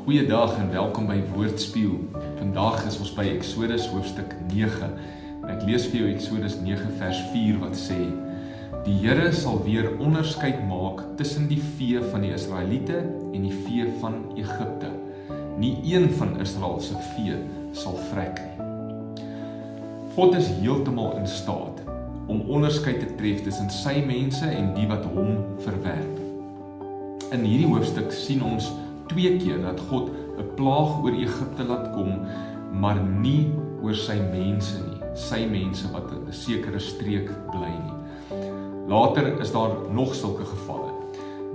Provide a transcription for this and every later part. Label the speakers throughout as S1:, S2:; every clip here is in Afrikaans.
S1: Goeiedag en welkom by Woordspieël. Vandag is ons by Eksodus hoofstuk 9. En ek lees vir jou Eksodus 9 vers 4 wat sê: Die Here sal weer onderskeid maak tussen die vee van die Israeliete en die vee van Egipte. Nie een van Israel se vee sal vrek nie. God is heeltemal in staat om onderskeid te tref tussen sy mense en die wat hom verwerp. In hierdie hoofstuk sien ons 2 keer dat God 'n plaag oor Egipte laat kom, maar nie oor sy mense nie, sy mense wat in 'n sekere streek bly nie. Later is daar nog sulke gevalle.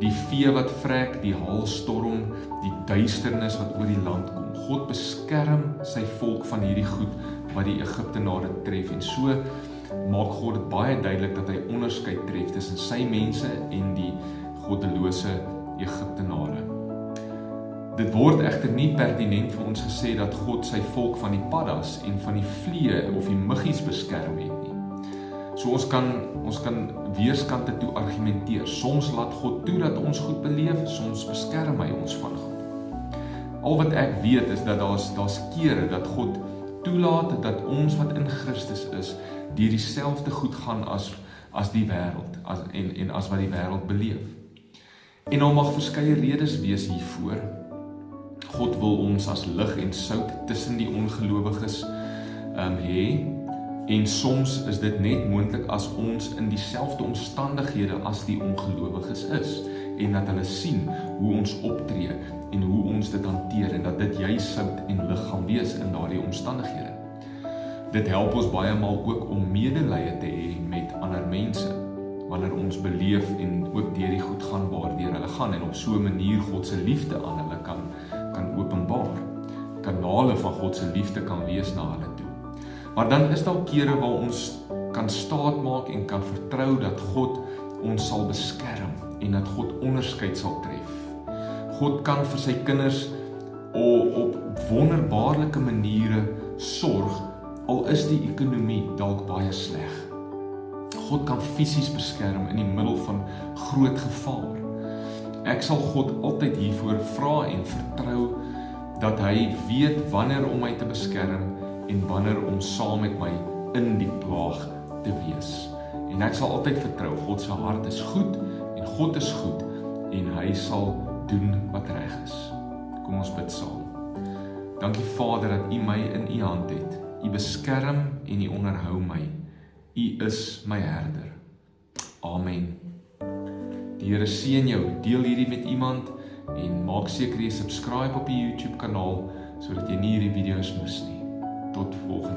S1: Die vee wat vrek, die haalstorm, die duisternis wat oor die land kom. God beskerm sy volk van hierdie goed wat die Egiptenare tref, en so maak God dit baie duidelik dat hy onderskeid tref tussen sy mense en die goddelose Egiptenare. Dit word egter nie pertinent vir ons gesê dat God sy volk van die paddas en van die vliee of die muggies beskerm het nie. So ons kan weerskante toe argumenteer. Soms laat God toe dat ons goed beleef, soms beskerm hy ons van goed. Al wat ek weet is dat daar's kere dat God toelaat dat ons wat in Christus is, deur dieselfde goed gaan as die wêreld, en as wat die wêreld beleef. En daar mag verskeie redes wees hiervoor. God wil ons as lig en sout tussen die ongelowiges hê, en soms is dit net moontlik as ons in dieselfde omstandighede as die ongelowiges is, en dat hulle sien hoe ons optree en hoe ons dit hanteer, en dat dit juis sout en lig gaan wees in daardie omstandighede. Dit help ons baie maal ook om medelee te hê met ander mense, wanneer ons beleef en ook deur die goed gaan waardeur hulle gaan, en op so 'n manier God se liefde aan hulle kan openbaar. Kanale van God se liefde kan wees na hulle toe. Maar dan is daar kere waar ons kan staat maak en kan vertrou dat God ons sal beskerm en dat God onderskeid sal tref. God kan vir sy kinders op wonderbaarlike maniere sorg, al is die ekonomie dalk baie sleg. God kan fisies beskerm in die middel van groot gevaar. Ek sal God altyd hiervoor vra en vertrou dat hy weet wanneer om my te beskerm en wanneer om saam met my in die plaag te wees. En ek sal altyd vertrou, God se hart is goed en God is goed en hy sal doen wat reg is. Kom ons bid saam. Dankie Vader dat U my in U hand het. U beskerm en U onderhou my. U is my herder. Amen. Die Here seën jou, deel hierdie met iemand en maak seker jy subscribe op die YouTube kanaal sodat jy nie hierdie video's mis nie. Tot volgende.